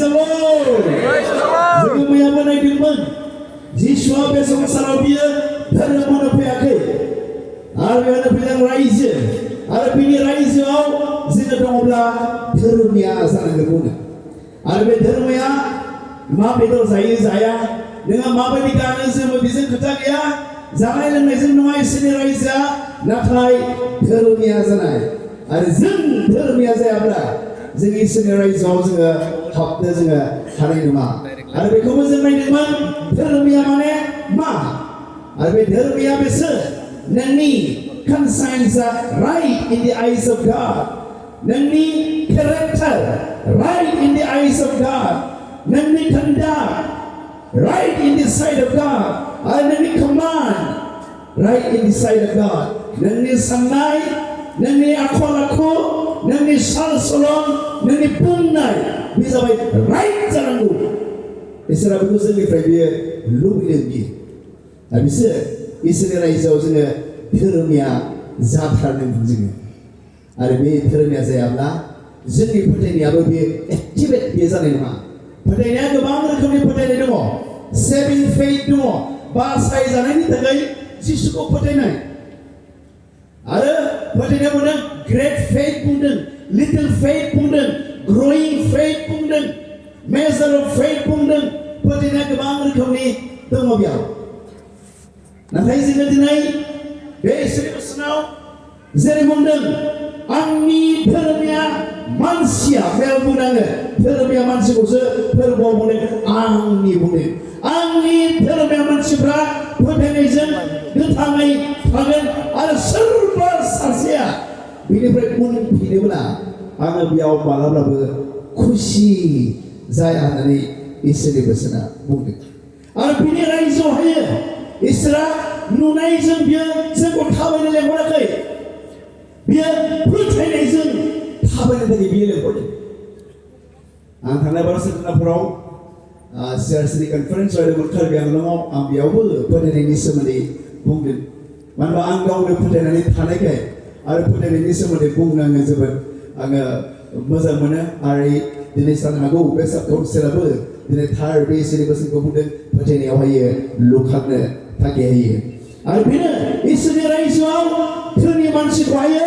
the Lord. जों मैयाबो नायदोंमोन जिसुआ बे संसाराव बियो धोरोमखौनो फैयाखै आरो बेयावनो फैदों रायजो आरो बिनि रायजोआव जोङो दङब्ला धोरोमिया जानांगौनो आरो बे धोरोमिया मा बेदर जायो जाया नोङो माबायदि गानो जोमो बेजों खोथा गैया जानाय लोंनायजों नङा इसोरनि रायजोआ नाथाय धोरोमिया जानाय आरो जों धोरोमिया जायाब्ला जों इसोरनि रायजोआव जोङो हाबनो जोङो हानाय नङा आरो बेखौबो जों नायदोंमोन धोरोमिया माने मा आरो बे धोरोमिया बेसो नोंनि conscience right in the eyes of God नोंनि character right in the eyes of God नोंनि conduct right in the sight of God आरो नोंनि command right in the sight of God नोंनि साननाय नोंनि आखल आखु नोंनि साल सलन नोंनि बुंनाय बे जाबाय right जानांगौ इसोरा बेखौ जोंनिफ्राय बियो लुबैदों बियो आरो बिसोर इसोरनि रायजोआव जोङो धोरोमिया जाथारनांगोन जोङो आरो बे धोरोमिया जायाब्ला जोंनि फोथायनायाबो बे एक्टिभेट बे जानाय नङा फोथायनाया गोबां रोखोमनि फोथायनाय दङ सेभिं फेथ दङ बासायजानायनि थाखाय जिसुखौ फोथायनाय आरो फोथायनाया बुंदों ग्रेट फेथ बुंदों लिटिल फेथ बुंदों ग्रयिं फेथ बुंदों मेजार अफ फेथ बुंदों फोथायनाया गोबां रोखोमनि दङ बेयाव नाथाय जोङो दिनै बे इसोरनि बोसोनाव जेरै बुंदों आंनि धोरोमिया मानसिया बेयाव बुंनाङो धोरोमिया मानसिखौसो फोरबोआव बुंदों आंनि बुंदों आंनि धोरोमिया मानसिफ्रा फोथायनायजों गोथाङै थागोन आरो सोरबा सासेया बेनिफ्राय उनफिनोब्ला आङो बेयाव मालाब्लाबो खुसि जाया होननानै इसोरनि बोसोना बुंदों आरो बिनि रायजोआवहाय इसोरा नुनायजों बियो जोंखौ थाबायनो लेंहराखै बियो फोथायनायजों थाबायनो थाखाय बियो लेंहरदों आं थांनाय बारसेलोनाफोराव सिआरसिनि कनफारेन्स जादोंमोन कार्बि आंलंआव आं बेयावबो फोथायनायनि सोमोन्दै बुंदों मानो होनबा आं गावनो फोथायनानै थानायखाय आरो फोथायनायनि सोमोन्दै बुंनो आङो जोबोद आङो मोजां मोनो आरो दिनै सानो हागौ बे काउन्सिलाबो दिनै थार बे इसोरनि बोसोनखौ बुंदों फोथायनायावहाय लुखांनो थाखाय होयो आरो बेनो इसोरनि रायजोआव धोनि मानसिखौहाय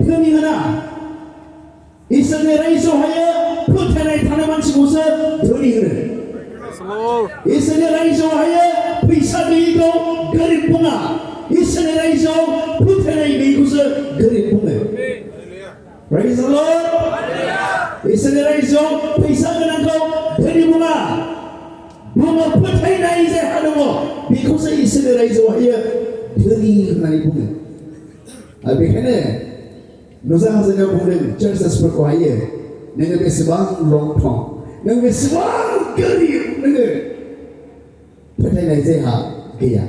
धोनि होना इसोरनि रायजोआवहाय फोथायनाय थानाय मानसिखौसो धोनि होनो इसोरनि रायजोआवहाय फैसा गैयैखौ गोरिब बुङा इसोरनि रायजोआव फोथायनाय गैयैखौसो गोरिब बुङो Praise the Lord इसोरनि रायजोआव फैसा गोनांखौ धोनि बुङा बुङो फोथायनाय जायहा दङ बेखौसो इसोरनि रायजोआवहाय धोनि होननानै बुङो आरो बेखायनो नुजा हाजोनियाव बुंदों चार्चेसफोरखौहाय नोङो बेसेबां लं थं नों बेसेबां गोरिब नोङो फोथायनाय जायहा गैया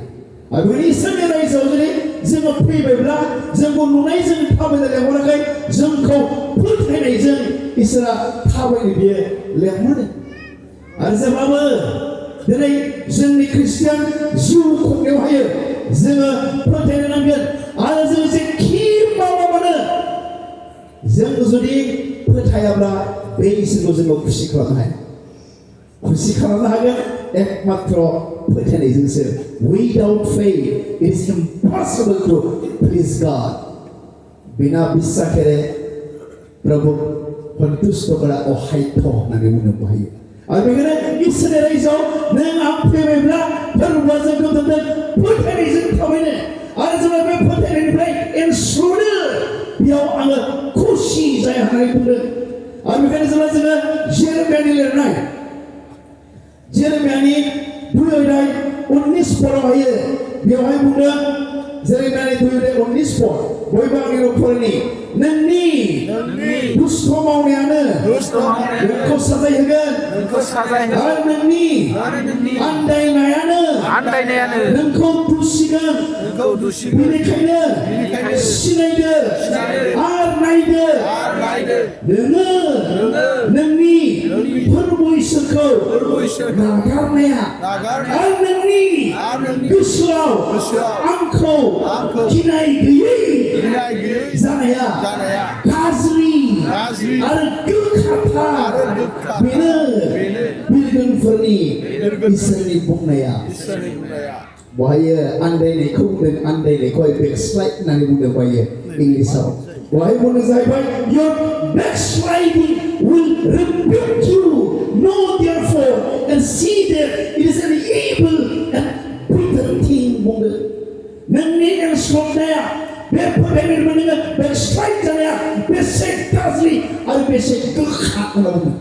आरो बेनि इसोरनि रायजोआव जुदि जोङो फैबायब्ला जोंखौ नुनायजों थाबायनो लेंहराखै जोंखौ फोथायनायजों इसोरा थाबायनो बियो लेंहरदों आरो जेब्लाबो दिनै जोंनि ख्रिस्टियान जिउ खुंनायावहाय जोङो फोथायनो नांगोन आरो जों जेखि मावा मानो जों जुदि फोथायाब्ला बे इसोरखौ जोङो खुसि खालामनो हाया खुसि खालामनो हागोन एकमात्र फोथायनायजोंसो without faith it is impossible to please God बिना बिसाखेरे प्रभु सन्तुष्ट करा अहायथ होननानै बुंनो हायो आरो बेखायनो इसोरनि रायजोआव नों आं फैबायब्ला फोरबोआ जोंखौ दोनदों फोथायनायजों थाबायनो आरो जोङो बे फोथायनायनिफ्राय एनस्रुनो बेयाव आङो खुसि जाया होननानै बुंदों आरो बेखायनो जेब्ला जोङो जेरेमियानि लिरनाय जेरेमियानि 2:19 पदआवहाय बेवहाय बुंदों जेरेमियानि 2:19 पद बयबो आंनि न'खरनि नोंनि दुष्ट मावनायानो नोंखौ साजाय होगोन आरो नोंनि आन्दायनायानो नोंखौ दुसिगोन बेनिखायनो सिनायदो आरो नायदो नोङो नोंनि फोरबो इसोरखौ नागारनाया आरो नोंनि गोसोआव आंखौ गिनाय गैयै जानाया गाज्रि आरो गोखाथार बेनो इसोरनि बुंनाया बहायो आन्दायनायखौ बुंदों आन्दायनायखौ बेकस्लाइड होननानै बुंदों बहायो इंलिसाव बहाय बुंदों जाहैबाय your backsliding will rebuke you know therefore and see that it is an evil and bitter thing बुंदों नोंनि एनस्लबनाया बे फोथायनायनिफ्राय नोङो backslide जानाया बेसे गाज्रि आरो बेसे गोखा होनना बुंदों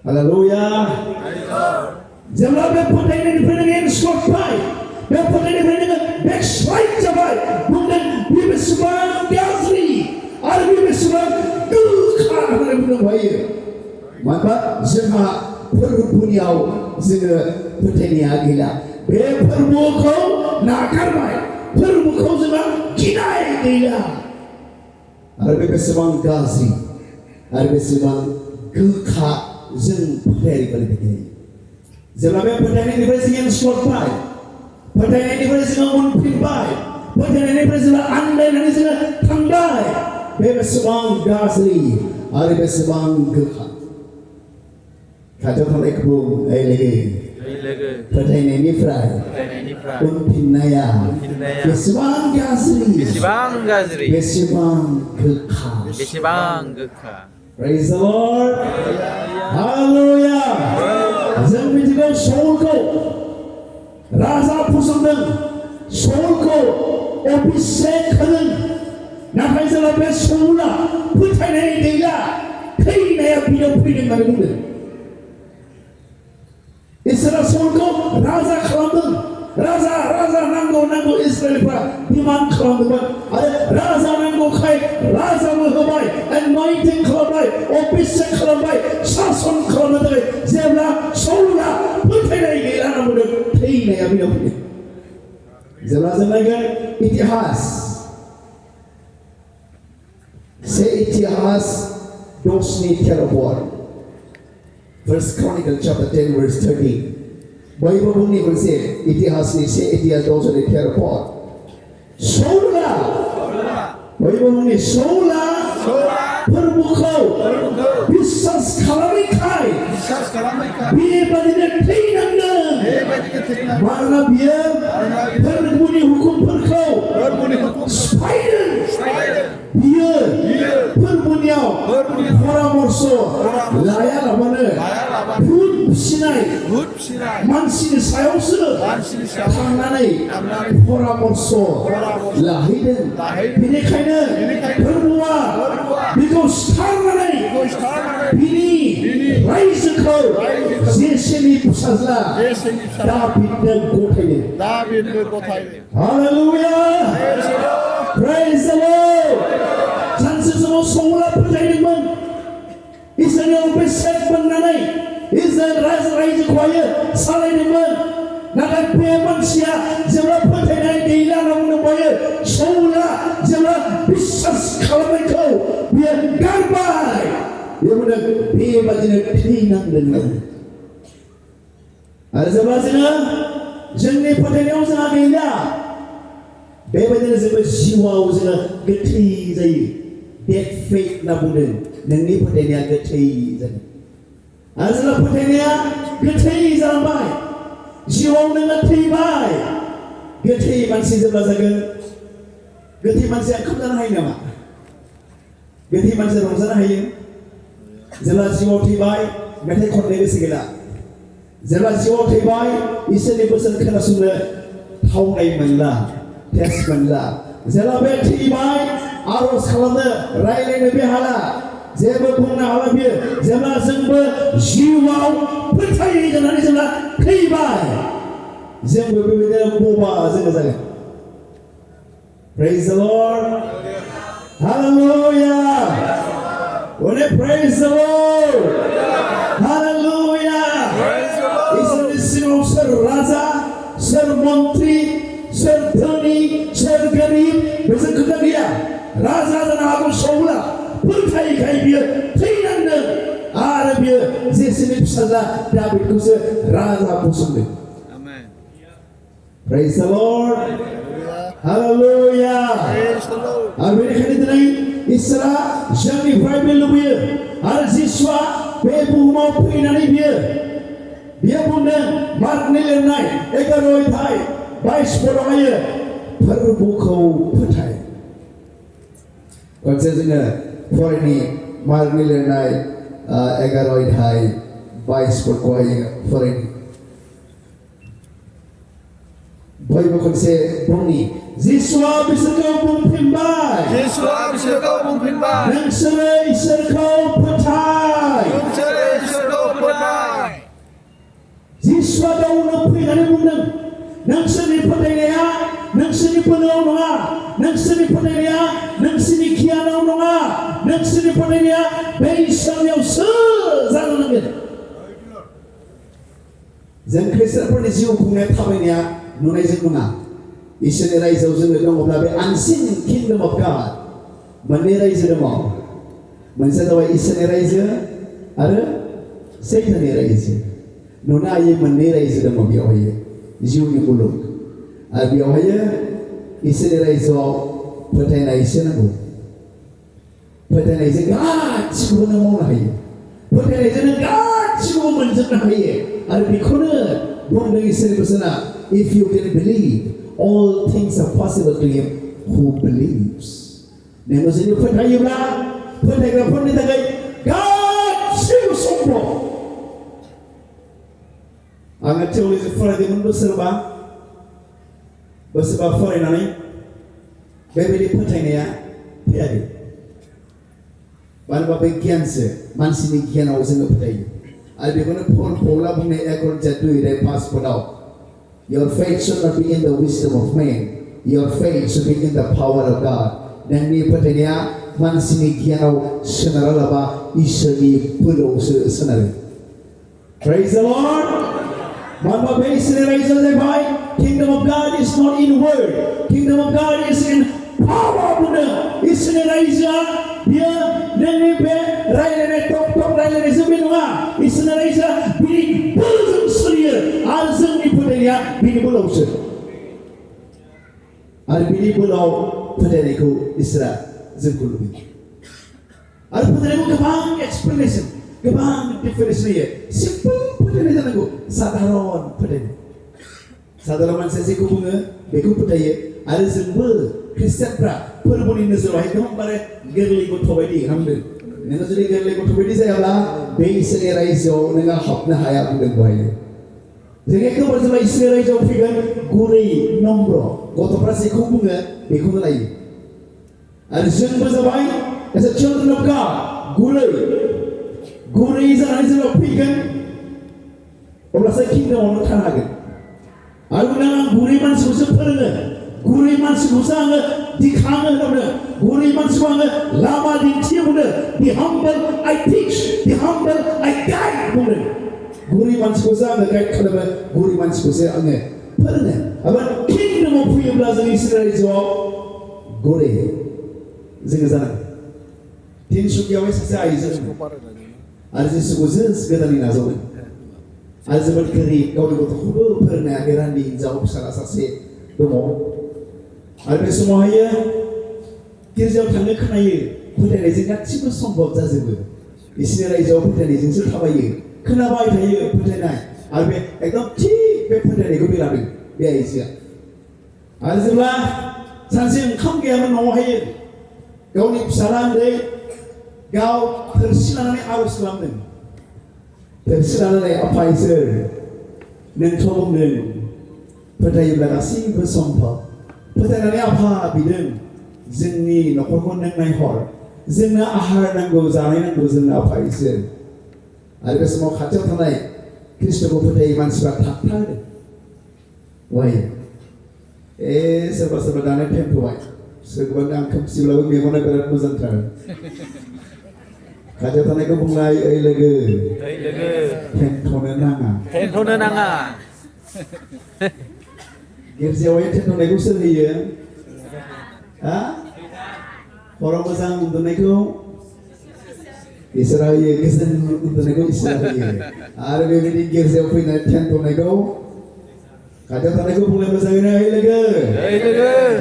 हालेलुया जेब्ला बे फोथायनायनिफ्राय नोङो एनस्लबबाय बे फोथायनायनिफ्राय नोङो backslide जाबाय बुंदों बे बेसेबां गाज्रि आरो बे बेसेबां गोखा होननानै बुंदों बहायो मानोना जोंहा फोरबोनियाव जोङो फोथायनाया गैला बे फोरबोखौ नागारबाय फोरबोखौ जोंहा गिनाय गैला आरो बे बेसेबां गाज्रि आरो बेसेबां गोखा जों फोथायारिफोरनि थाखाय जेब्ला बे फोथायनायनिफ्राय जों एनस्लबबाय फोथायनायनिफ्राय जोङो उनफिनबाय फोथायनायनिफ्राय जोङो आन्दायनानै जोङो थांबाय बे बेसेबां गाज्रि आरो बेसेबां गोखा खाथियाव थानायखौ लोगो फोथायनायनिफ्राय उनफिननाया बेसेबां गाज्रि बेसेबां गोखा Praise the Lord Hallelujah जों मिथिगौ साउलखौ राजा फसंदों साउलखौ अभिषेक होदों नाथाय जेब्ला बे साउला फोथायनाय गैला थैनाया बिनाव फैदों होननानै बुंदों इसोरा साउलखौ राजा खालामदों राजा नांगौ इस्राएलफ्रा डिमान्ड खालामदोंमोन आरो राजा नांगौखाय राजाबो होबाय एन'इन्टिं खालामबाय अभिषेक खालामबाय सासन खालामनो थाखाय जेब्ला साउला फोथायनाय गैला होनना बुंदों थैनाया बिनाव फैदों जेब्ला जों नायगोन इतिहास से इतिहास 10:13 First Chronicle chapter 10 verse 13 बयबो बुंनि मोनसे इतिहासनि से इतिहास 10:13 साउला बयबो बुंनि साउला फोरबोखौ बिश्वास खालामैखाय बेबादिनो थैनांदों मानोना बियो फोरबोनि हुकुमफोरखौ सिफायदों बियो फोरबोनियाव परामर्श लायालाबानो भुत फिसिनाय मानसिनि सायावसो थांनानै परामर्श लाहैदों बेनिखायनो फोरबोआ बेखौ सिथारनानै बिनि रायजोखौ जेसेनि फिसाज्ला दाभिदनो गथायदों हालेलुया Praise the Lord सानसे समाव साउला फोथायदोंमोन इसोरनि अभिषेक मोननानै इजराइल रायजोखौहायो सालायदोंमोन नाथाय बे मानसिया जेब्ला फोथायनाय गैला होनना बुंदोंबायो साउला जेब्ला बिश्वास खालामनायखौ बियो गारबाय बियो बुंदों बेबादिनो थैनांदों आरो जेब्ला जोङो जोंनि फोथायनायाव जोंहा गैला बेबायदिनो जोङो जिउआव जोङो गोथै जायो डेड फेथ होनना बुंदों नोंनि फोथायनाया गोथै जायो आरो जेब्ला फोथायनाया गोथै जालांबाय जिउआव नोङो थैबाय गोथै मानसि जेब्ला जागोन गोथै मानसिया ओंखाम जानो हायो नामा गोथै मानसिया रंजानो हायो जेब्ला जिउआव थैबाय मेथाइ खननो गोसो गैला जेब्ला जिउआव थैबाय इसोरनि बोसोन खोनासंनो थावनाय मोनला टेस्ट मोनला जेब्ला बे थैबाय आरज खालामनो रायलायनो बे हाला जेबो बुंनो हाला बियो जेब्ला जोंबो जिउआव फोथायै जानानै जेब्ला थैबाय जोंबो बेबायदिनो बबा जोङो जागोन Praise the Lord Hallelujah When I praise the Lord Hallelujah इसोरनि सिङाव सोर राजा सोर मन्त्रि सोर धनी सोर गरिब बेजों खोथा गैया राजा जानो हागौ साउला फोथायैखाय बियो थैनांदों आरो बियो जेसेनि फिसाज्ला दाभिदखौसो राजा फसंदों Praise the Lord Hallelujah आरो बेनिखायनो दिनै इसोरा जोंनिफ्राय बे लुबैयो आरो जिसुआ बे बुहुमाव फैनानै बियो Dia bukan Mark nilai egaroi thai, baik sepuluh terbukau percaya. Konsepnya foreign ni Mark nilai egaroi thai, baik sepuluh foreign. Boy bukan se bumi. Yesua bisa kau mengpimbai. Yesua bisa kau mengpimbai. Nang serai serkau percaya. Nang serai serkau percaya. Yesua dah unapi dari mungkin. Nang seni percaya, nang seni penuh nunga, nang seni percaya, nang seni kian nunga, nang seni percaya. Beisam yang sezalan lagi. Jangan Kristen pun dijiu punya tahunya. Nunai jenguna, Isyarat raisa uzung itu ngomong lebih unseen kingdom of God, mana raisa demo, mana tahu Isyarat raisa, ada Satan raisa, nunai mana raisa demo biawaya, jiwnya buluk, biawaya Isyarat raisa pertanyaan Isyarat bu, pertanyaan Isyarat God cikgu mana mau lagi, pertanyaan Isyarat God cikgu mana nak lagi, ada bikona, bukan Isyarat bersana. If you can believe, all things are possible to him who believes. Nemo sini percaya pun ni tagai God siapa sombong. Angat cakap itu Friday mundur serba Friday nani, bebeli percaya ni ya, tiada. Baru bapak kian se, mansini kian awak sendiri percaya. Ada mana pun pola punya ekor jatuh dari pas podau. Your faith should not be in the wisdom of man. Your faith should be in the power of God. Dan ni pertanya mansini kianau senaralaba isani pulau senari. Praise the Lord. Mama base raise the by. Kingdom of God is not in word. Kingdom of God is in power. Bunda isani raise dia nene be railene top railene sebelumnya isani raise bini bulung selia azam ni pertanya bini pulau sen. Al bini pulau pertanya ku Israel zengkulu. Al pertanya ku kebang explanation, kebang definition ye. Simple pertanya jangan ku sadaran pertanya. Sadaran manusia ku bunga beku pertanya. Al zengkul Kristen pra perbuni nazar itu hambare gerli ku thobadi hamdul. Nazari gerli ku thobadi saya lah base ni raiso nenga hapna haya bukan bahaya. Jadi kita bersama Israel jauh figan gurei nombro, goto prasi kubunga bekun lagi. Ada jen bersama as a children of God gurei is an Israel figan. Orang saya kingdom orang thanaga. Aku nama gurei man susah peranga, gurei man susah dikhanga namanya, gurei man susah lama ditiupnya, di humble I teach, di humble I guide namanya. Guri manusia saya agak kalau guri manusia saya angin, pernah. Abang kingdom of freedom lazim Israel itu guri, zinga sana. Tin sukia wes saya izin. Aziz sukuzen segala ni nazar. Aziz berkeri kau itu kubu pernah akhiran di jauh salah sase demo. Alpe semua ya kirjau tangga kenai, putar izin kat siapa sombong jazib. Israel itu putar izin setabai. Kenapa itu pertanyaan? Albe, ekdom cik pertanyaan itu bilang biar isi. Alhamdulillah, sanksi engkau kiaman nawai. Kau ni pesaran deh, kau tersilan ni arus lamben. Tersilan ni apa isi? Nentolong neng. Pertanyaan belakasi bersompah. Pertanyaan ni apa bidang? Zengi nak korban neng naik hor. Zengna ahar neng go zanai neng go zengna apa isi? Ada semua kacau tanai Kristus percaya iman sebab tak ada. Wah, serba dana tempo wah. Sekarang angkat silau ni mana berat muzantar. Kacau tanai kau mulai lagi. Tempo nanga. Gerja wah tempo nego sendiri. Orang muzang untuk nego. Israel Kristen untuk nego Israel. Ada beberapa Gerja punya tempo nego. Kata nego boleh bersama lagi.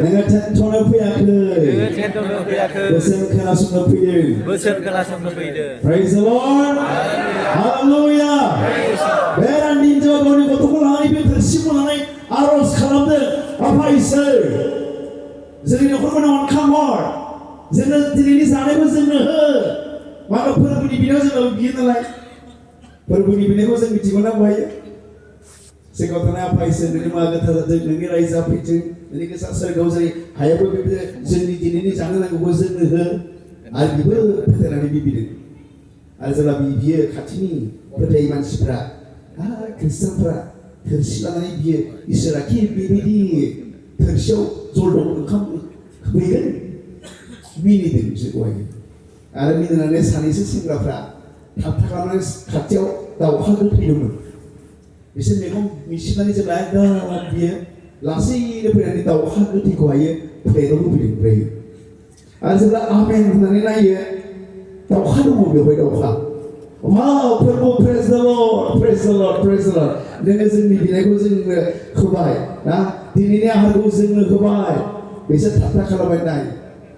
Dengan tempo nego Bersama kelas Praise the Lord. Hallelujah. Berani आर'ज खालामदों आफा इसोर जोंनि न'खरखौ अनखांहर जोंनो दिनैनि जानायखौ जोंनो हो मानो फोरबोनि बिनायाव जोङो बियो नालाय फोरबोनि बिनायखौ जों मिथिगौ ना बहायो सिगाङाव थानाय आफा इसोर नोंनि मुङा गोथार जाथों नोंनि रायजोआ फैथों नोंनि गोसोआ सोरगोआव जेरै हायाबो बेबायदिनो जोंनि दिनैनि जानो नांगौखौ जोंनो हो आरो बिबो फोथायनानै बिबिदों आरो जेब्ला बियो खाथिनि फोथायै मानसिफ्रा खृष्टानफ्रा थोरसि लानानै बियो इसोरा कि बेबायदि थोरसियाव जलदब ओंखाम होफैगोन मिनिदों बिसोरखौहाय आरो मिनिनानै सानैसो सेंग्राफ्रा थाबथा खालामनानै खाथियाव दाउखा गोथैदोंमोन बिसोर मैगं मिसिनानै जेब्ला एकदम बियो लासैनो फैनानै दाउखा गोथैखौहायो प्लेटआव होफैदों ओमफ्राय आरो जेब्ला आमेन होननानै नायो दाउखा दङ बेवहाय दाउखा वाव फोरबो प्रेज द लर्ड प्रेज द लर्ड प्रेज द लर्ड नोङो जोंनि बिनायखौ जोंनो होबाय ना दिनैनि आहारखौ जोंनो होबाय बिसोर थाबथा खालामबाय नाय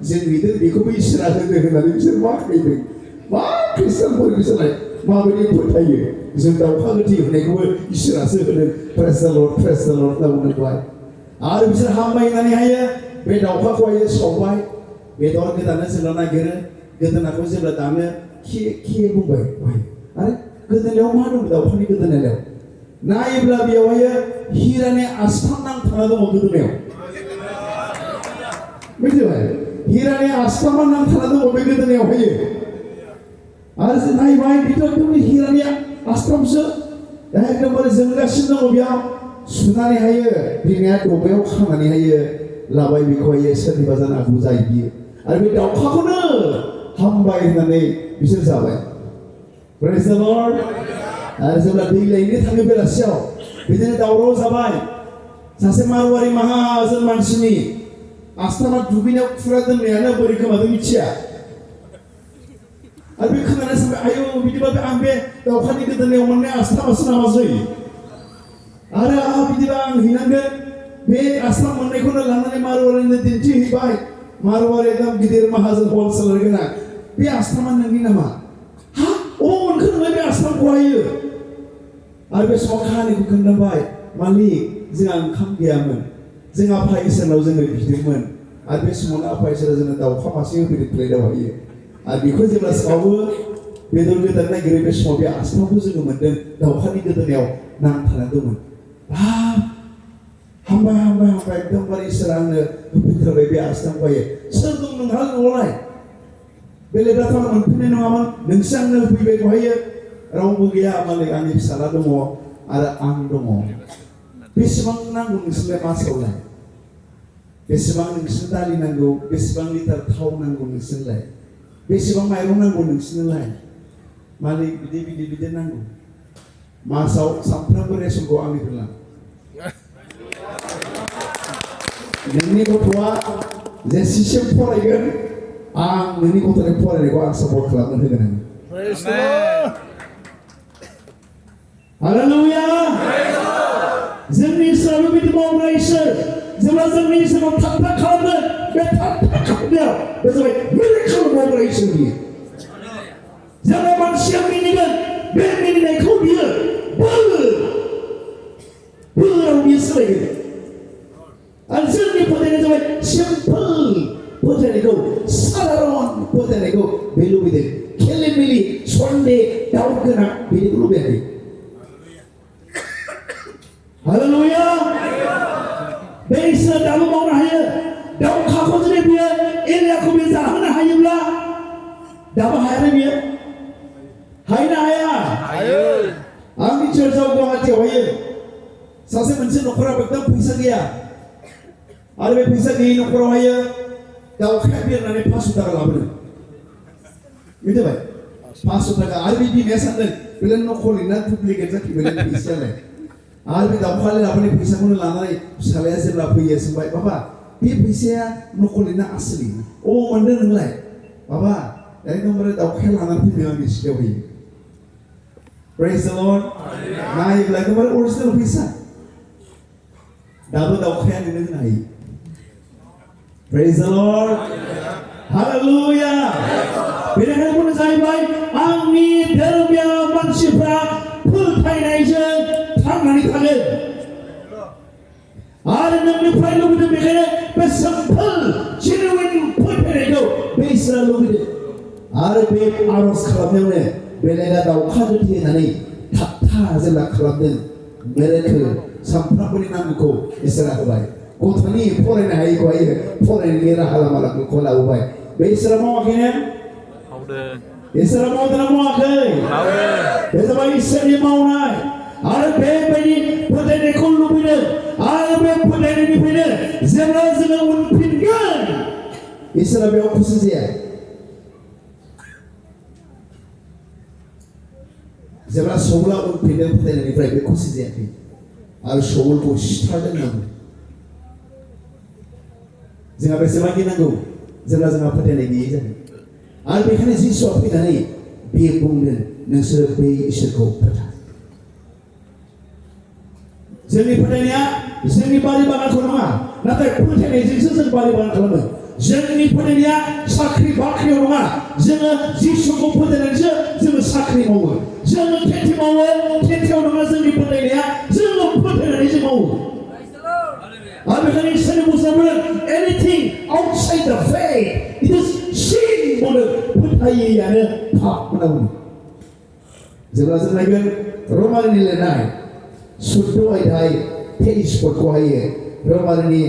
जों बिदों बेखौबो इसोरा होदों होननानै बिसोर मा खायदों मा खृष्टानफोर बिसोरलाय माबायदि फोथायो जों दाउखा गोथै होनायखौबो इसोरासो होदों प्रेज द लर्ड होनना बुंबाय आरो बिसोर हामबाय होननानैहायो बे दाउखाखौहायो सावबाय बेदर गोदानो जेब्ला नागिरो गोदोनाखौ जेब्ला दानो खे बुंबाय आरो गोदोनायाव मा दं दाउखानि गोदोनायाव नायोब्ला बेवहायो हिरानि आस्थाम नांथाना दङ गोदोनायाव मिथिबाय हिरानि आस्थामा नांथाना दङ बे गोदोनायावहायो आरो जों नायबाय बेथ' एकदम हिरानि आस्थामसो एकदमबारे जोंगासिनो दङ बेयाव सुनानैहायो बिमाया दबायाव खानानैहायो लाबाय बेखौहायो सोरनिबा जानो आगु जायो बियो आरो बे दाउखाखौनो हामबाय होननानै बिसोर जाबाय प्रेज द लर्ड आरो जेब्ला दै लायनो थाङो बेलासियाव बिदिनो दावराव जाबाय सासे मारवारि माहाजोन मानसिनि आस्थामा दुगैनायाव खुरा दोननायानो बोरै गोमादों मिथिया आरो बे खोनानाय सानबाय आयौ बिदिबा आं बे दाउखानि गोदोनायाव मोननाय आस्थामासो नामासै आरो बिदिबा आं हैनांगोन बे आस्थाम मोननायखौनो लानानै मारवारिनो दिन्थिहैबाय मारवारि एकदम गिदिर माहाजोन हलसेलार गोनां बे आस्थामा नोंनि नामा हा मोनखो नोंलाय बे आस्थामखौहायो आरो बे समाव खाहानिखौ खोन्थाबाय मालिक जोंहा ओंखाम गैयामोन जों आफा इसोरनाव जोङो बिदोंमोन आरो बे समावनो आफा इसोरा जोंनो दाउखा मासे होफैदों प्लेटआवहायो आरो बेखौ जेब्ला सावो बेदर गोदान नागिरो बे समाव बे आस्थामखौ जोङो मोन्दों दाउखानि गोदोनायाव नांथाना दंमोन हामबाय एकदमबारे इसोरा आंनो होफैथारबाय बे आस्थामखौहायो सोर दं नोंहा न'आवलाय बेलेगाथ' आं मोनफिननाय नङामोन नोंसो आंनो होफैबाय दहायो रावबो गैया मालिक आंनि फिसाला दङ आरो आं दङ बेसेबां नांगौ नोंसोरलाय मासावलाय बेसेबां नोंसोरनो दालि नांगौ बेसेबां लिटार थाव नांगौ नोंसोरलाय बेसेबां माइरं नांगौ नोंसोरनोलाय मालिक बिदि नांगौ मासाव सानफ्रोमबो रेसनखौ आंनिफ्राय लां नोंनि गथ'आ जेसेसिम फरायगोन आं नोंनि गथ'नि फरायनायखौ आं सापर्ट खालामनो होगोन हालेलुया जोंनि इसोराबो बिदि मावग्रा इसोर जेब्ला जोंनि इसोराव थाबथा खालामो बे थाबथा खालामनायाव बे जाबाय मिरेकल मावग्रा इसोर बियो जेब्ला मानसिया मिनिगोन बे मिनिनायखौ बियो बोराव बियो सोलायगोन आरो जोंनि फोथायनाया जाबाय सिम्पोल फोथायनायखौ साधारन फोथायनायखौ बे लुबैदों खेलिमेलि सन्देह दाउट गोनां बेनिखौ लुबैयाखै हालेलुया बे इसोरा दाबो मावनो हायो दाउखाखौ जुदि बियो एलियाखौ बियो जाहोनो हायोब्ला दाबो हायाना बियो हायोना हाया आंनि चर्चआव गुवाहाटीयावहायो सासे मोनसे न'खरा एकदम फैसा गैया आरो बे फैसा गैयै न'खरावहायो दाउखाया बिरनानै 500 थाखा लाबोदों मिथिबाय 500 थाखा आरो बे बिमाया सानदों बेलाय नखलि ना डुप्लिकेट जाफैबाय फैसायालाय आरो बे दाउखाया लाबोनाय फैसाखौनो लानानै फिसालाया जेब्ला फैयो सोंबाय बाबा बे फैसाया नखलि ना आसलि मोनदों नोंलाय बाबा एकदमबारे दाउखाया लानानै फैदों आंनि सिगाङाव होयो प्रेज द लर्ड नायोब्ला एकदमबारे अरिजिनेल फैसा दाबो दाउखाया नोंनो होनो हायो प्रेज द लर्ड हालेलुया बेनिखायनो बुंनो जाहैबाय आंनि धोरोमिया मानसिफ्रा फोथायनायजों थांनानै थागोन आरो नोंनिफ्राय लुबैदों बेखायनो बे सिम्पोल जेनुइन फोथायनायखौ बे इसोरा लुबैदों आरो बे आरज खालामनायावनो बेलेगा दाउखा गोथै होननानै थाबथा जेब्ला खालामदों मेरेखो सामफ्रामबोनि नांगौखौ इसोरा होबाय गथ'नि फरायनो हायैखौहाय फरायनायनि राहा लामाखौ लाबोबाय बे इसोरा मावाखैना इसोरा मावदोंना मावाखै बे जाबाय इसोरनि मावनाय आरो बेबायदि फोथायनायखौ लुबैदों आरो बे फोथायनायनिफ्रायनो जेब्ला जोङो उनफिनगोन इसोरा बेयाव खुसि जाया जेब्ला सौला उनफिनदों फोथायनायनिफ्राय बे खुसि जायाखै आरो सौलखौ सिथारदों नांगौ जोंहा बेसेबां गिनांगौ जेब्ला जोंहा फोथायनाय गैयै जागोन आरो बेखायनो जिसुआ फैनानै बे बुंदों नोंसोर बे इसोरखौ फोथा जोंनि फोथायनाया जोंनि बारि बागानखौ नङा नाथाय फोथायनायजोंसो जों बारि बागान खालामो जोंनि फोथायनाया साख्रि बाख्रियाव नङा जोङो जिसुखौ फोथायनानैसो जोङो साख्रि मावो जोङो खेथि मावो खेथियाव नङा जोंनि फोथायनाया जोङो फोथायनानै जों मावो आरो बेखायनो इसोरनि बुंनाय anything outside the faith it is sin बुंदों फोथायैयानो पाप होनना बुङो जेब्ला जों नायगोन रमारिनि लिरनाय 14 अध्याय 23 पदखौहायो रमारिनि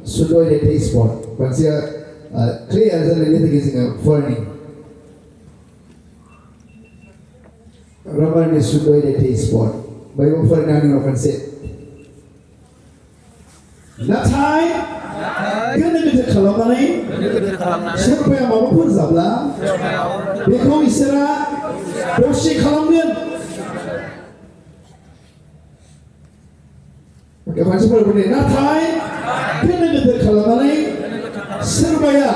14 अध्याय 23 पद मोनसे क्लियार जानायनि थाखाय जोङो फरायनि रमारिनि 14 अध्याय 23 पद बैबो फरायनायनि उनाव खनसे नाथाय गोनो गोथो खालामनानै सोरबाया माबाफोर जाब्ला बेखौ इसोरा दसे खालामगोन मानसिफोरनि नाथाय गोनो गोथो खालामनानै सोरबाया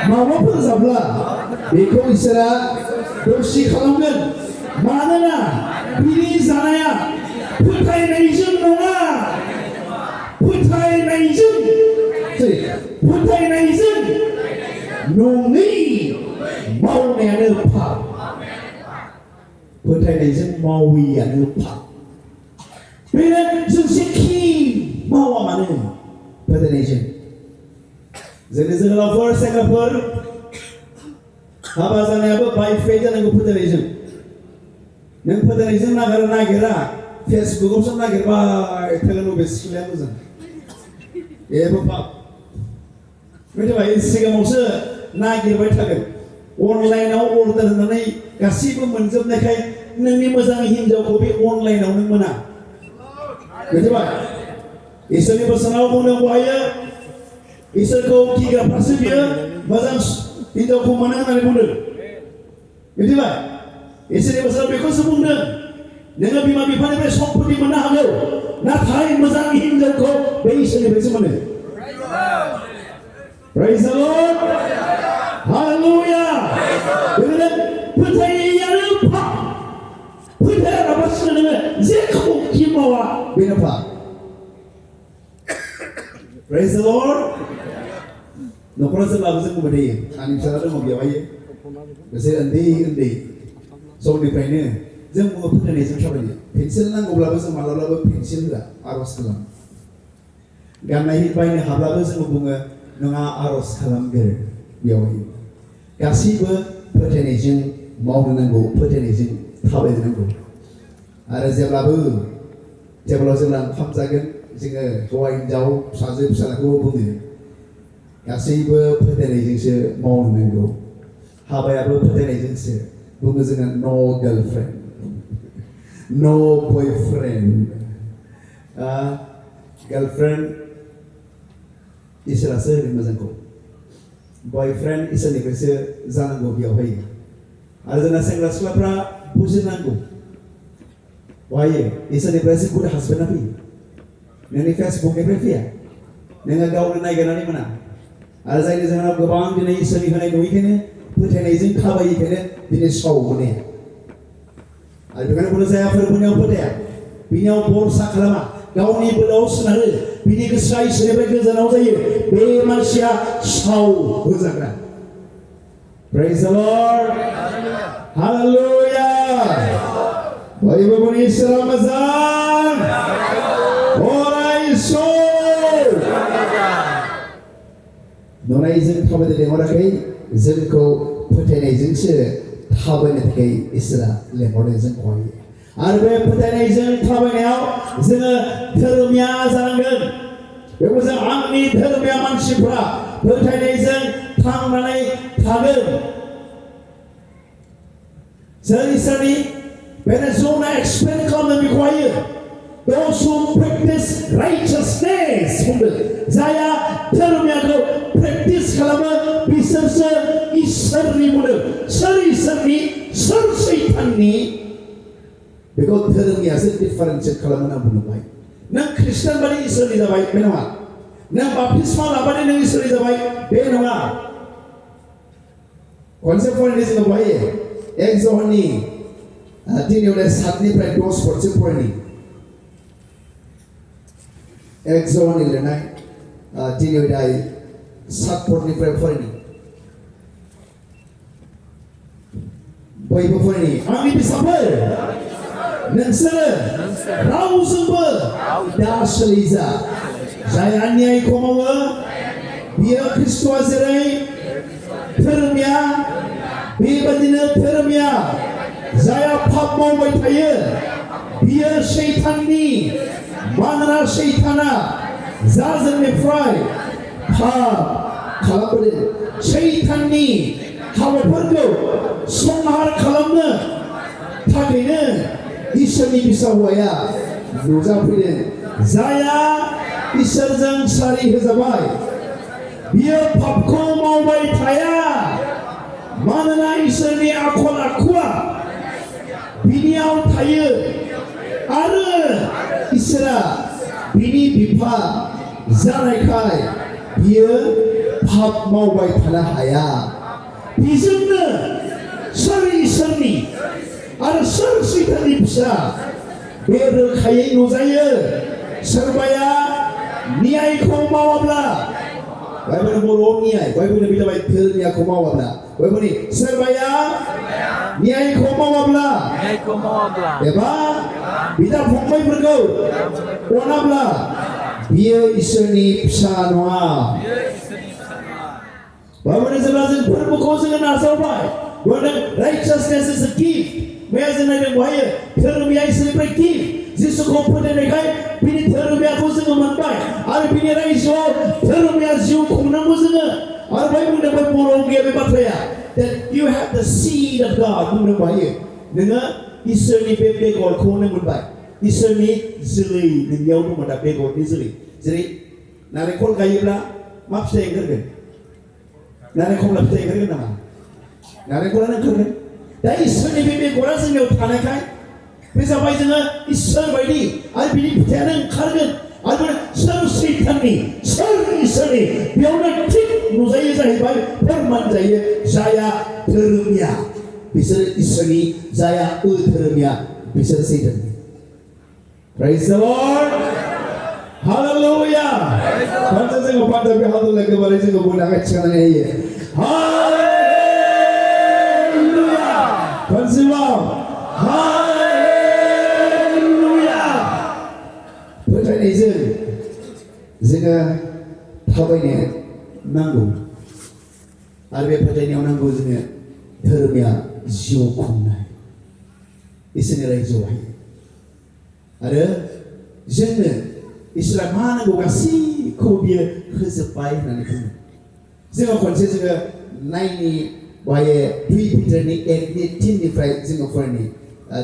माबाफोर जाब्ला बेखौ इसोरा दसे खालामगोन मानोना बिनि जानाया फोथायनायजों नङा फोथायनायजों नङै मावनायानो पाप फोथायनायजों मावैयानो पाप बेनो जों जेखि मावा मानो फोथायनायजों जोंनि जोहोलावफोर सेंग्राफोर हाबा जानायाबो बाय फेथ जानांगौ फोथायनायजों नों फोथायनायजों नागिरा फेसबुकआवसो नागिरबाय थागोन बबे सिख्लाया मोजां बेबो पाप मिथिबाय इन्स्टाग्रामावसो नागिरबाय थागोन अनलाइनाव अर्डार होनानै गासैबो मोनजोबनायखाय नोंनि मोजां हिनजावखौ बे अनलाइनाव नों मोना मिथिबाय इसोरनि बोसोनाव बुंदों बहायो इसोरखौ गिग्राफ्रासो बियो मोजां हिनजावखौ मोनो होननानै बुंदों मिथिबाय इसोरनि बोसोनाव बेखौसो बुंदों नोङो बिमा बिफानिफ्राय सम्पति मोननो हागौ नाथाय मोजां हिनजावखौ बे इसोरनिफ्रायसो मोनो Praise the Lord Hallelujah बेनो फोथायैयानो पाप फोथायालाबासिनो नोङो जेखौखि मावा बेनो पाप Praise the Lord न'खराव सोरबाबो जों बुंबाय थायो आंनि फिसाला दङ बेवहाय एसे उन्दै समनिफ्रायनो जों बुङो फोथायनायजों थाबायो पेन्सिल नांगौब्लाबो जों मालाब्लाबो पेन्सिल होआ आर'ज खालाम गाननाय बायनो हाब्लाबो जों बुङो नङा आर'ज खालामगोर बेवहाय गासैबो फोथायनायजों मावनो नांगौ फोथायनायजों थाबायनो नांगौ आरो जेब्ला ओंखाम जागोन जोङो हौवा हिनजाव फिसाजो फिसालाखौबो बुङो गासैबो फोथायनायजोंसो मावनो नांगौ हाबायाबो फोथायनायजोंसो बुङो जोङो नो गार्लफ्रेन्ड नो बयफ्रेन्ड गार्लफ्रेन्ड इसोरासो होदों मोजांखौ बयफ्रेन्ड इसोरनिफ्रायसो जानांगौ बेयावहाय आरो जोंना सेंग्रा सिख्लाफ्रा बुजिनांगौ बहायो इसोरनिफ्रायसो गुड हासबेन्डआ फैयो नोंनि फेसबुकनिफ्राय फैया नोङो गावनो नागिरनानै मोना आरो जायनि जाहोनाव गोबां दिनै इसोरनि होनाय नुयैखायनो फोथायनायजों थाबायैखायनो दिनै साव मोननाया आरो बेखायनो बुंनो जायाफोर बुंनायाव फोथाया बिनियाव भरसा खालामा गावनि बोलोआव सोनारो बिनि गोसोआ इसोरनिफ्राय गोजानाव जायो बे मानसिया साव होजाग्रा Praise the Lord Hallelujah बयबो बुंनि इसोरा मोजां अराय सम नुनायजों थाबायनो लेंहराखै जोंखौ फोथायनायजोंसो थाबायनो थाखाय इसोरा लेंहरदों जोंखौहाय आरो बे फोथायनायजों थाबायनायाव जोङो धोरोमिया जानांगोन बेखौ जों आंनि धोरोमिया मानसिफ्रा फोथायनायजों थांनानै थागोन सोर इसोरनि बेनो ज'ना एक्सप्लेन खालामदों बेखौहाय those who practice righteousness बुंदों जाया धोरोमियाखौ प्रेक्टिस खालामो बिसोरसो इसोरनि बुंदों सोर इसोरनि सोर सैताननि बेखौ धोरोमियासो डिफारेन्सियेट खालामो होनना बुंबाय नों खृष्टान बादि इसोरनि जाबाय बे नङा नों बाप्तिस्मा लाबानो नों इसोरनि जाबाय बे नङा खनसे फरायनाय जोङो बाहाय एक ज'हननि 3:7निफ्राय 10 फरायनि एक ज'हननि लिरनाय 3:7निफ्राय फरायनि बयबो फरायनि आंनि फिसाफोर नोंसोरो रावजोंबो दा सोलिजा जाय अन्यायखौ मावो बियो ख्रिस्ट'आ जेरै धोरोमिया बेबादिनो धोरोमिया जाया पाप मावबाय थायो बियो सैताननि मानोना सैताना जा जोंनिफ्राय पाप खालामबोदों सैताननि हाबाफोरखौ संहार खालामनो थाखायनो इसोरनि फिसा हौवाया नुजाफैदों जाया इसोरजों सारि होजाबाय बियो पापखौ मावबाय थाया मानोना इसोरनि आखल आखुआ बिनियाव थायो आरो इसोरा बिनि बिफा जानायखाय बियो पाप मावबाय थानो हाया बेजोंनो सोर इसोरनि आरो सोर सैताननि फिसा बे रोखायै नुजायो सोरबाया न्यायखौ मावाब्ला बाइबेल बर'आव न्याय बाइबेलनि बे जाबाय धोरोमियाखौ मावाब्ला बाइबेलनि सोरबाया न्यायखौ मावाब्ला एबा बिदा फंबायफोरखौ अनाब्ला बियो इसोरनि फिसा नङा बाइबेलनि जेब्ला जों फोरबोखौ जोङो नाजावबाय righteousness is a gift मैया जों नायदों बहाय धोरोमिया इसोरनिफ्राय गिफ्ट जिसुखौ फोथायनायखाय बिनि धोरोमियाखौ जोङो मोनबाय आरो बिनि रायजोआव धोरोमिया जिउ खुंनांगौ जोङो आरो बहाय बुंदोंमोन बर'आव गैया बे बाथ्राया that you have the seed of God बुंदों बहाय नोङो इसोरनि बे बेगरखौनो मोनबाय इसोरनि जोलै नोंनियाव दङ दा बेगरनि जोलै जेरै नारेंखल गायोब्ला मा फिथाइ ओंखारगोन नारेंखलआ फिथाइ ओंखारगोन नामा नारेंखलानो ओंखारगोन दा इसोरनि बे बेगरा जोंनियाव थानायखाय बे जाबाय जोङो इसोर बायदि आरो बिनि फिथाइयानो ओंखारगोन आरो सोर सैताननि सोर इसोरनि बेयावनो थिग नुजायो जाहैबाय फोरमान जायो जाया धोरोमिया बिसोर इसोरनि जाया अधोरोमिया बिसोर सैताननि Praise the Lord Hallelujah खनसे जोङो पान्जाबि हादरनि गोबारै जोङो बुंनो आखाइ थिखांनानै होयो Hallelujah खनसेबाव Hallelujah फोथायनायजों जोङो थाबायनो नांगौ आरो बे फोथायनायाव नांगौ जोङो धोरोमिया जिउ खुंनाय इसोरनि रायजोआवहाय आरो जोंनो इसोरा मा नांगौ गासैखौबो बियो होजोबबाय होननानै बुङो जोङो खनसे जोङो नायनि बहाय 2 पिटारनि 1:3निफ्राय जोङो फरायनि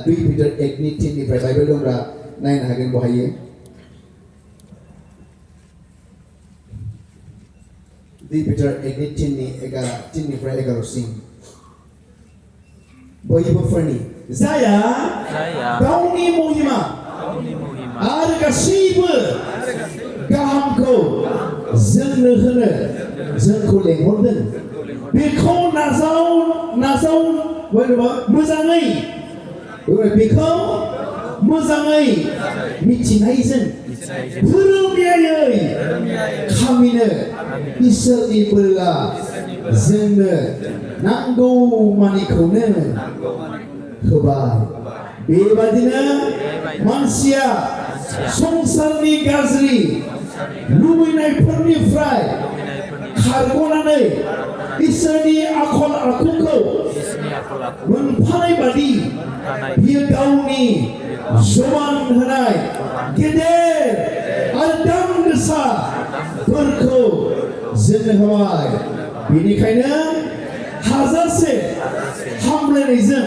2 पिटार 1:3निफ्राय बाइबेल दंब्ला नायनो हागोन बहाय 2 पिटार 1:3निफ्राय 11सिम बयबो फरायनि जाया गावनि महिमा आरो गासैबो गाहामखौ जोंनो होनो जोंखौ लेंहरदों बेखौ मोजाङै बेखौ मोजाङै मिथिनायजों धोरोमियायै खामिनो इसोरनि बोरआ जोंनो नांगौमानिखौनो होबाय बेबादिनो मानसिया संसारनि गाज्रि लुबैनायफोरनिफ्राय खारग'नानै इसोरनि आखल आखुखौ इसोरनि आखल आखु मोनफानाय बादि बियो गावनि समान होनाय गेदेर आरो दाम गोसाफोरखौ जोंनो होबाय। बेनिखायनो हाजासे हामलायनायजों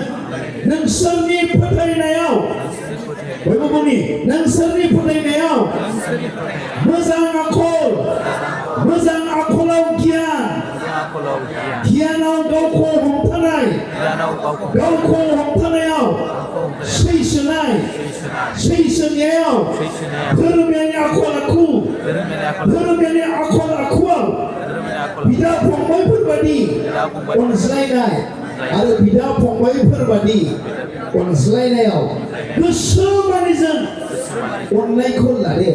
नोंसोरनि फोथायनायाव बयबो बुंनि नोंसोरनि फोथायनायाव मोजां आखलाव गियान आखलाव गियान गियानाव गावखौ हमथानाय गियानाव गावखौ हमथानायाव सैसोनायाव धोरोमारि आखल आखु धोरोमारि आखल आखुआव बिदा फंबायफोर बादि अनज्लायनाय आरो बिदा फंबायफोर बादि अनज्लायनायाव गोसो मानिजों अननायखौ लादे।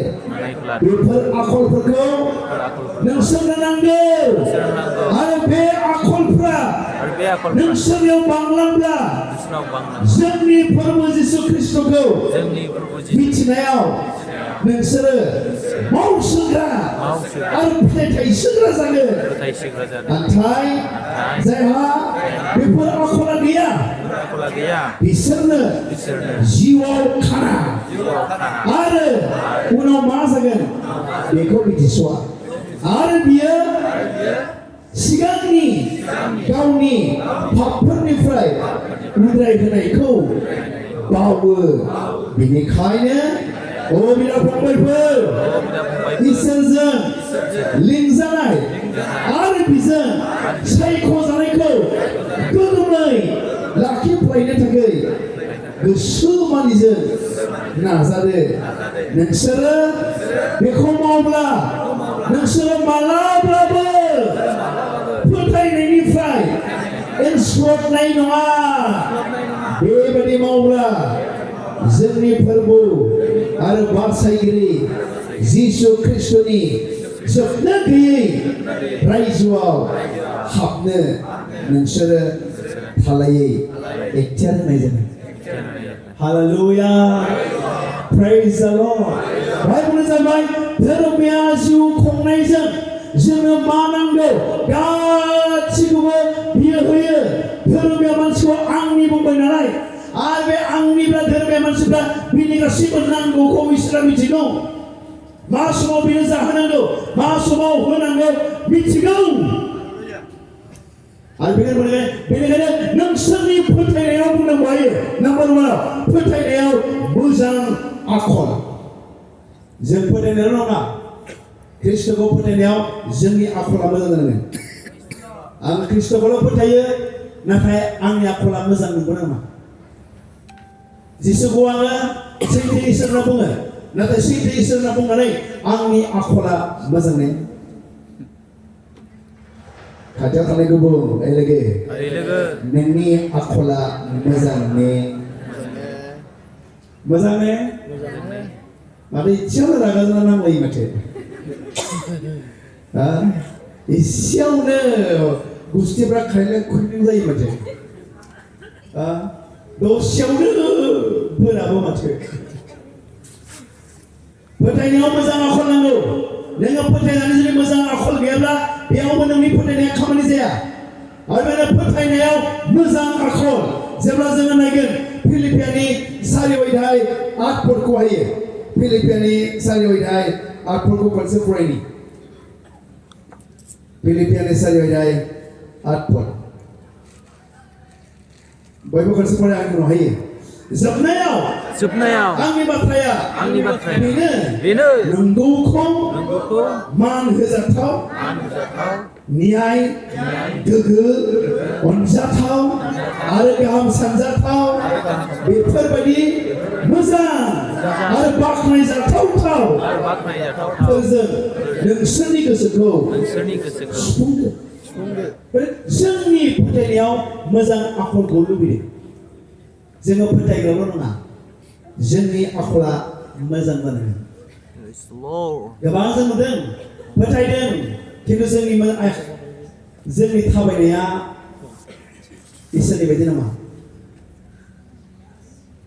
बेफोर आखलफोरखौ नोंसोरनो नांगौ आरो बे आखलफ्रा नोंसोरनियाव बांलांब्ला जोंनि प्रभु जिसु ख्रिस्टखौ मिथिनायाव नोंसोरो मावसोग्रा आरो फिथाइ थायसोग्रा जागोन। नाथाय जायहा बेफोर आखला गैया बिसोरनो जिउआव खाना आरो उनाव मा जागोन बेखौ मिथिस'आ आरो बियो सिगांनि गावनि पापफोरनिफ्राय उद्राय होनायखौ बावो। बेनिखायनो बिदा फंबायफोर इसोरजों लिंजानाय आरो बिजों सायख'जानायखौ गोग्गोमै लाखिफायनो थाखाय गोसो मानिजों नाजादो। नोंसोरो बेखौ मावब्ला नोंसोरो मालाब्लाबो फोथायनायनिफ्राय एनस्लदनाय नङा। बेबायदि मावब्ला जोंनि फोरबो आरो बासायगिरि जिसु ख्रिस्टनि जोबनो गैयै रायजोआव हाबनो नोंसोरो थालायै एक्टियार होनाय जागोन। हालेलुया प्रेज द लर्ड। बाइबेला जाबाय धोरोमारि जिउ खुंनायजों जोंनो मा नांगौ गासिखौबो बियो होयो। धोरोमारि मानसिखौ आंनि बुंबाय नालाय आरो बे आंनिब्ला धोरोमारि मानसिफ्रा बिनि गासैबो नांगौखौ इसोरा मिथिगौ। मा समाव बिनो जाहोनांगौ मा समाव होनांगौ मिथिगौ। आरो बेनिखायनो नोंसोरनि फोथायनायाव बुंनांगौ हायो। नाम्बार वान फोथायनायाव मोजां आखल। जों फोथायनायल' नङा ख्रिस्ट'खौ फोथायनायाव जोंनि आखला मोजां जानांगोन। आं ख्रिस्ट'खौल' फोथायो नाथाय आंनि आखला मोजां नंगौना नङा। जिसुखौ आङो सैथो इसोर होनना बुङो नाथाय सैथो इसोर होनना बुंनानै आंनि आखला मोजां ने? खाथियाव थानायखौ बुं लोगो नोंनि आखला मोजां ने? मोजां ने? माथो इसेयावनो रागा जोंना नांलायो माथो इसेयावनो गुस्थिफ्रा खायलें खुइलें जायो माथो दसेयावनो बोराबो माथो। फोथायनायाव मोजां आखल नांगौ। नोङो फोथायनानै जुदि मोजां आखल गैयाब्ला बेयावबो नोंनि फोथायनाया खामानि जाया। आरो बे फोथायनायाव मोजां आखल जेब्ला जोङो नायगोन फिलिपियानि 4:8 हायो। फिलिपियानि 4:8 खनसे फरायनि। फिलिपियानि 4:8 बयबो खनसे फराय आंनि उनाव हायो। जोबनायाव आंनि बाथ्राया बेनो नंगौखौ मान होजाथाव न्याय गोगो अनजाथाव आरो गाहाम सानजाथाव बेफोरबायदि मोजां आरो बाख्नायजाथावफोरजों नोंसोरनि गोसोखौ सुफुंदो। जोंनि फोथायनायाव मोजां आखलखौ लुबैदों। जोङो फोथायग्राल' नङा जोंनि आखला मोजां जानांगोन। गोबां जों नुदों फोथायदों खिन्थु जोंनि थाबायनाया इसोरनि बायदि नङा।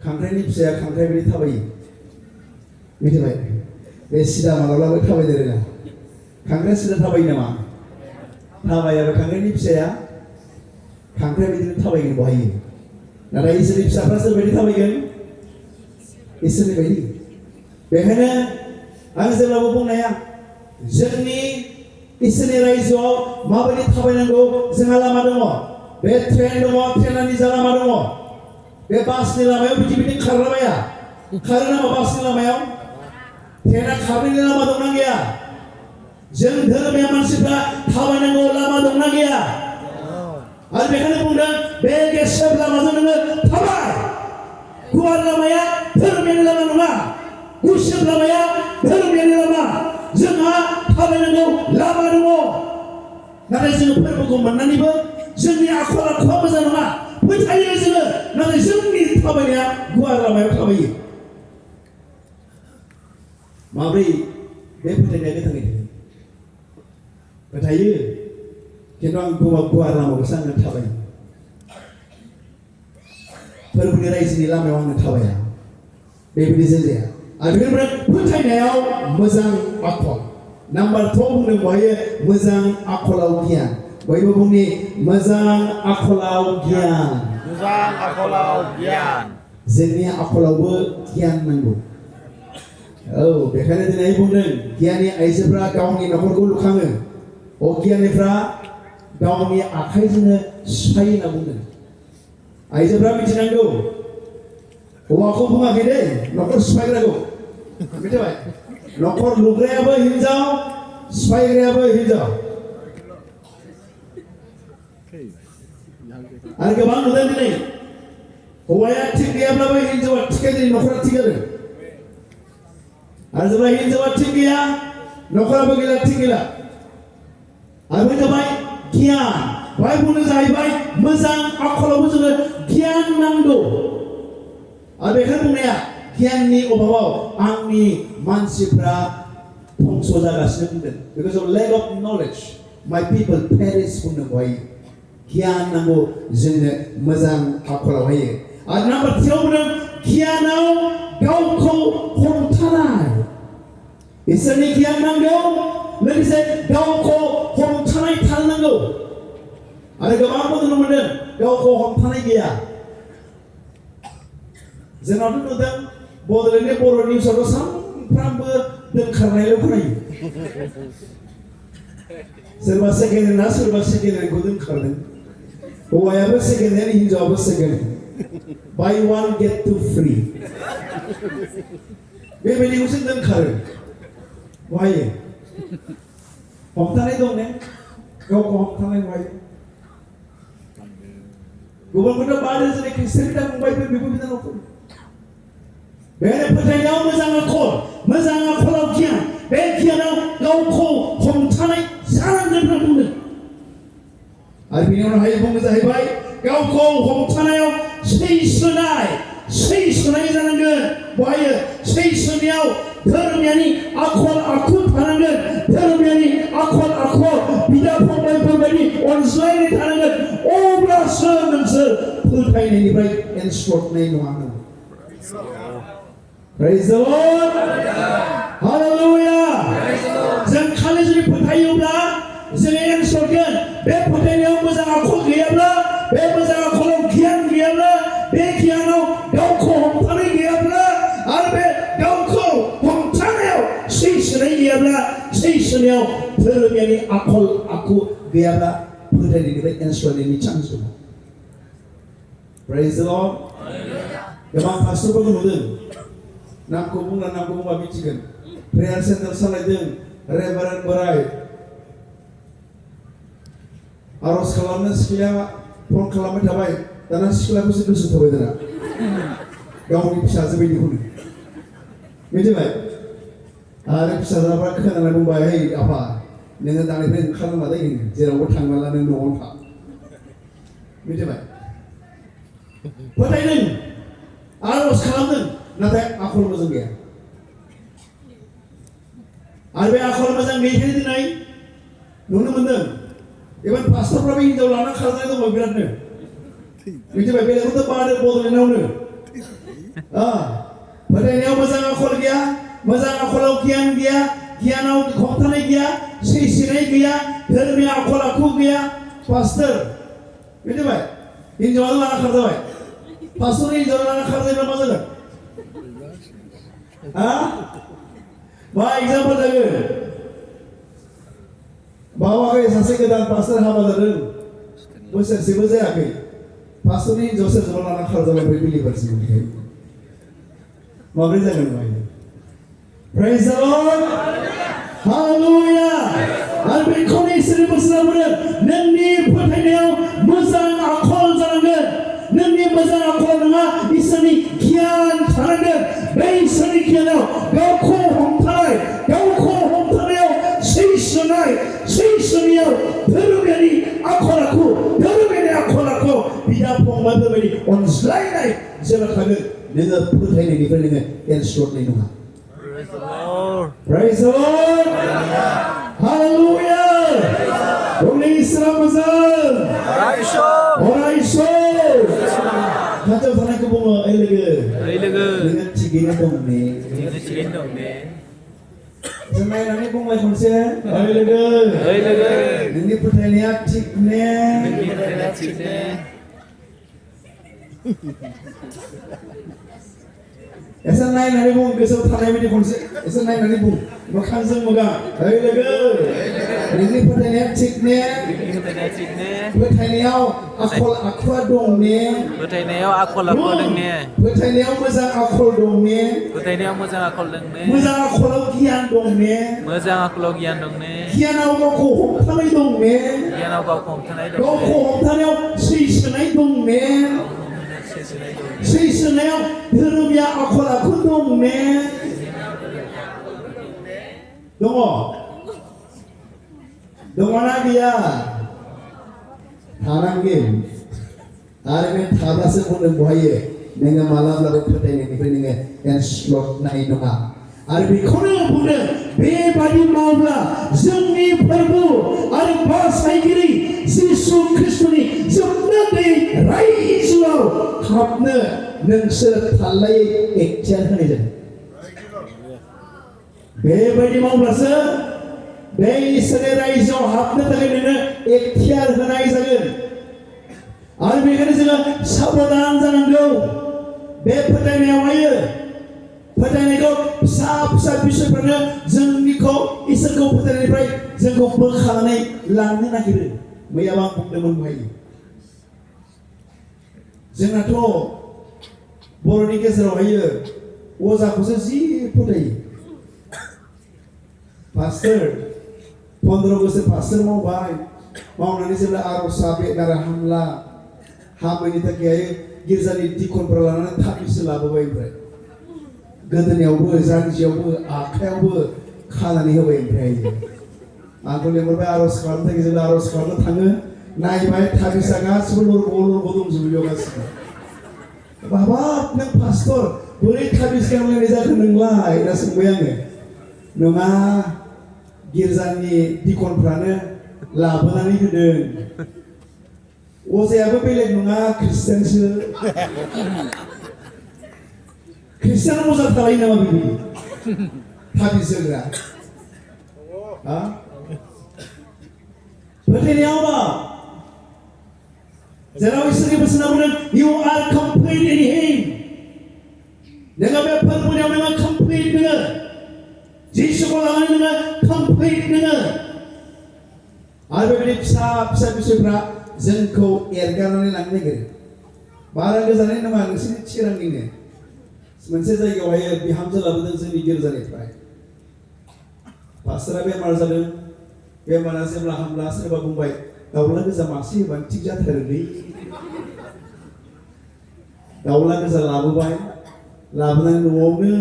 खांख्राइनि फिसाया खांख्राइ बायदि थाबायो मिथिबाय? बे सिदा माब्लाबाबो थाबायनो रोङा। खांख्राइया सिदा थाबायो नामा? थाबायाबो खांख्राइनि फिसाया खांख्राइ बिदिनो थाबायगोन बहायो नाथाय इसोरनि फिसाफ्रा सोरबायदि थाबायगोन इसोरनि बायदि बेखायनो आं जेब्लाबो बुंनाया जोंनि इसोरनि रायजोआव माबायदि थाबायनांगौ जोंहा लामा दङ बे ट्रेन दङ ट्रेना निजा लामा दङ बे बासनि लामायाव बिदि खारलाबाया खारो नामा बासनि लामायाव ट्रेना खारनायनि लामा दंना गैया जों धोरोमिया मानसिफ्रा थाबायनांगौ लामा दंना गैया आरो बेखायनो बुंदों बे गेसेब लामाजों नोङो थाबाय गुवार लामाया धोरोमियानि लामा नङा गुसेब लामाया धोरोमियानि लामा जोंहा थाबायनांगौ लामा दङ नाथाय जोङो फोरबोखौ मोननानैबो जोंनि आखल आखुआ मोजां नङा फोथायो जोङो नाथाय जोंनि थाबायनाया गुवार लामायाव थाबायो माब्रै बे फोथायनाया गोथाङै थायो फोथायो खिन्थु आं गुवार लामाखौसो आङो थाबायो फोरबोनि रायजोनि लामायाव आङो थाबाया बेबायदि जाया आरो बेनिफ्राय फोथायनायाव मोजां आखल नाम्बार 2 बुंदों बहाय मोजां आखलाव गियान बयबो बुंनि मोजां आखलाव गियान जोंनि आखलावबो गियान नांगौ औ बेखायनो दिनै बुंदों गियानि आइजोफ्रा गावनि न'खरखौ लुखाङो अगियानिफ्रा गावनि आखाइजोंनो सिफायो होनना बुंदों आइजोफ्रा मिथिनांगौ हौवाखौ बुङाखै दै न'खर सिफायग्राखौ मिथिबाय न'खर लुग्रायाबो हिनजाव सिफायग्रायाबो हिनजाव आरो गोबां नुदों दिनै हौवाया थिग गैयाब्लाबो हिनजावा थिखायदों न'खरा थिग आरो जेब्ला हिनजावा थिग गैया न'खराबो गैला थिग गैला आरो बे जाबाय गियान बेहाय बुंनो जाहैबाय मोजां आखलावबो जोङो गियान नांगौ आरो बेखायनो बुंनाया गियाननि अभाबाव आंनि मानसिफ्रा धंस जागासिनो बुंदों because of lack of knowledge my people perish बुंदों बेहाय गियान नांगौ जोंनो मोजां आखलावहाय आरो नाम्बार 3 बुंदों गियानाव गावखौ हमथानाय इसोरनि गियान नांगौ लोगोसे गावखौ हमथानाय थानांगौ आरो गोबांबो नुनो मोनदों गावखौ हमथानाय गैया जोंनावथ' नुदों बड'लेण्डनि बर' निउसआवथ' सानफ्रामबो दोनखारनायल' खोनायो सोरबा सेकेन्ड हेन्ड सोरबा सेकेन्ड हेन्डखौ दोनखारदों हौवायाबो सेकेन्ड हेन्ड हिनजावाबो second hand buy one get two free बेबायदिखौसो दोनखारो बहाय हमथानाय दं ने गावखौ हमथानाय बहाय गुबुनखौथ' बादो जेरै खृष्टानफोरा बुंबायफोर बेबो बिदानावफोर बेखायनो फोथायनायाव मोजां आखलाव गियान बे गियानाव गावखौ हमथानाय जानांगोन होनना बुंदों आरो बेनि उनावहाय बुंनो जाहैबाय गावखौ हमथानायाव सैसोनाय जानांगोन बहाय सैसोनायाव धोरोमियानि आखल आखु थानांगोन धोरोमियानि आखल आखु बिदा फंबायफोरबायदि अनज्लायनाय थानांगोन अब्लासो नोंसोर फोथायनायनिफ्राय एनस्लटनाय नङा Praise the Lord Hallelujah जों खालि जुदि फोथायोब्ला जों एनस्लटगोन बे फोथायनायाव मोजां आखल गैयाब्ला बे मोजां आखलाव गियान गैयाब्ला बे गियानाव गावखौ हमथानाय गैयाब्ला आरो बे गावखौ हमथानायाव सैसोनाय गैयाब्ला सैसोनायाव धोरोमियानि आखल आखु गैयाब्ला फोथायनायनिफ्राय एनस्लटनायनि चान्स दङ Praise the Lord गोबां पास्टरफोरखौ नुदों नामखौ बुंबा मिथिगोन प्रेयार सेन्टार सालायदों रेभारेन्ड बोराय आरज खालामनो सिख्लाया फन खालामबाय थाबाय दाना सिख्लाखौसो गोसो थोबाय दाना गावनि फिसाजो बायदिखौनो मिथिबाय आरो फिसाजोफ्रा खोनानानै बुंबाय हे आफा नोङो दानिफ्राय ओंखारनो मादै जेरावबो थांनाला नों न'आवनो था मिथिबाय फोथायदों आरज खालामदों नाथाय आखल मोजां गैया आरो बे आखल मोजां गैयैखायनो दिनै नुनो मोनदों एबार पास्टरफ्राबो हिनजाव लाना खारनाय दङ बिरादनो मिथिबाय बेलेगखौथ' बादो बड'लेण्डआवनो फोथायनायाव मोजां आखल गैया मोजां आखलाव गियान गैया गियानाव हमथानाय गैया सैसिनाय गैया धोरोमनि आखल आखु गैया पास्टर मिथिबाय हिनजावानो लाना खारजाबाय पास्टरनि हिनजावानो लाना खारजायोब्ला मा जागोन मा एग्जाम्पल जागोन बावाखै सासे गोदान पास्टर हाबा जादों बोसोरसेबो जायाखै पास्टरनि हिनजाव सोरजोंबा लाना खारजाबाय बै बिलिभारसिम माबोरै जागोन बेहाय Praise the Lord. Hallelujah. आरो बेखौनो इसोरनि बोसोरा बुंदों नोंनि फोथायनायाव मोजां आखल जानांगोन नोंनि मोजां आखल नङा इसोरनि गियान थानांगोन बे इसोरनि गियानाव गावखौ हमथानायाव सैसोनायाव धोरोमारि आखल आखु बिदा फंबायफोरबायदि अनज्लायनाय जेब्ला थागोन नोङो फोथायनायनिफ्राय नोङो एरस्लदनाय नङा Praise the Lord. Hallelujah. Only Islam mazal. Orang Islam. Kata sana ke bunga, lega. Dengan cigina dong ni. Semai nani bunga konser. Lega. Ini pertanyaan cikne. ऐसा नहीं ननी बुं गोसो थानाय बायदि खनसे ऐसा नहीं ननी बुं मोखांजों मोगा ओइ लोगो नोंनि फोथायनाया थिग ने फोथायनायाव आखल आखुआ दं ने फोथायनायाव मोजां आखल दं ने मोजां आखलाव गियान दं ने गियानाव गावखौ हमथानाय दं ने गावखौ हमथानायाव सैसोनाय दं ने सैसोनायाव धोरोमनि आखल आखु दं ने दङना गैया थानांगोन आरो बे थाब्लासो बुंदों बहायो नोङो मालाब्लाबो फोथायनायनिफ्राय नोङो एरस्लदनाय नङा आरो बेखौनो बुंदों बेबादि मावब्ला जोंनि प्रभु आरो बासायगिरि जिसु ख्रिस्टनि जोबनो रायजोआव हाबनो नोंसोर थालायै एखथियार होनाय जादों बेबायदि मावब्लासो बे इसोरनि रायजोआव हाबनो थाखाय नोंनो एखथियार होनाय जागोन आरो बेखायनो जोङो साबधान जानांगौ बे फोथायनायावहाय फोथायनायखौ फिसा बिसयफ्रानो जोंनिखौ इसोरखौ फोथायनायनिफ्राय जोंखौ बोखानानै लांनो नागिरो मैयाबा आं बुंदोंमोन बेहाय जोंनाथ' बर'नि गेजेरावहाय अजाखौसो जि फोथायो पास्टर 15 बोसोर पास्टर मावनानै जेब्ला आर'जआ बेनारा हामैनि थाखाय गिर्जानि दिखनफ्रा लानानै थाबिसो लाबोबाय ओमफ्राय गोदोनायावबो जानजियावबो आखायावबो खानानै होबाय ओमफ्राय आंखौ लेंहरबाय आर'ज खालामनो थाखाय जेब्ला आर'ज खालामनो थाङो नायबाय थाबिसा गासिबो लरग' दंजोबो बेयाव गासिबो बाबा नों पास्टर बोरै थाबिस गानलायनाय जाखो नोंलाय होनना सोंबाय आङो नङा गिर्जानि दिखनफ्रानो लाबोनानै होदों अजायाबो बेलेग नङा ख्रिस्टियानसो ख्रिस्टियान अजा थालायो नामा बिदि थाबिस होग्रा फोथायनायाव मा जेराव इसोरनि बोसोना बुंदों you are complete in him नोङो बे फोरबोयाव नोङो complete नोङो जिसुखौ लानानै नोङो complete नोङो आरो बेबायदि फिसा बिसयफ्रा जोंखौ एरगारनानै लांनो नागिरो बारा गोजाननि नङा नोंसोरनि चिरांनिनो मोनसे जायगायावहाय बिहामजो लाबोदों जोंनि गिर्जानिफ्राय पास्टरा बेमार जादों बेमारा जेब्ला हामला सोरबा बुंबाय दाउला गोजा मासे होबानो थिग जाथारोलै दाउला गोजा लाबोनानै न'आवनो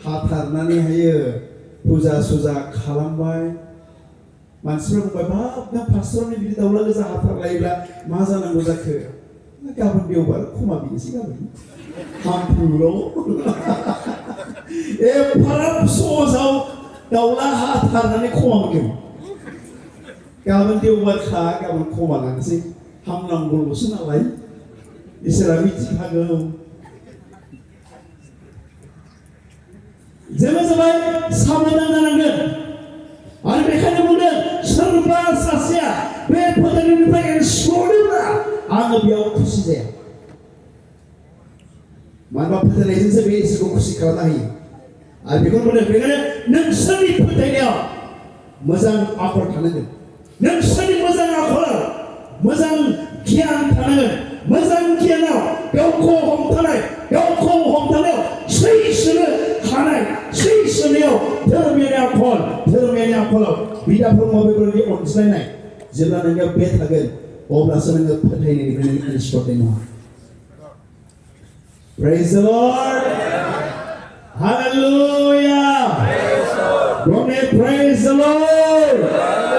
हाथारनानैहायो फुजा खालामबाय मानसिफ्रा बुंबाय बाब नों पास्टरनि बिदि दाउला गोजा हाथारलायोब्ला मा जानांगौ जाखो गाबोन देवबार खमा बिनोसै गाबोन हामफुल' एफाराब सहजाव दाउला हाथारनानै खमा मोनगोन गाबोन देवबारखा गाबोन खमा लानोसै हामनांगौल'सो नालाय इसोरा मिथिखागौ जोङो जाबाय साबधान जानांगोन मानोना फोथायनायजोंसो बे इसोरखौ खुसि खालामनो हायो आरो बेखौनो बुंदों बेखायनो नोंसोरनि फोथायनायाव मोजां आखल थानांगोन नोंसोरनि मोजां आखलाव मोजां गियान थानांगोन मोजां गियानाव गावखौ हमथानायाव सैसोनो हानाय सैसोनायाव धोरोमारि आखलाव बिदा फंबायफोरनि अनज्लायनाय जेब्ला नोंनियाव बे थागोन अब्लासो नोङो फोथायनायनिफ्राय नों आनस्टनाय नङा Praise the Lord Hallelujah Praise the Lord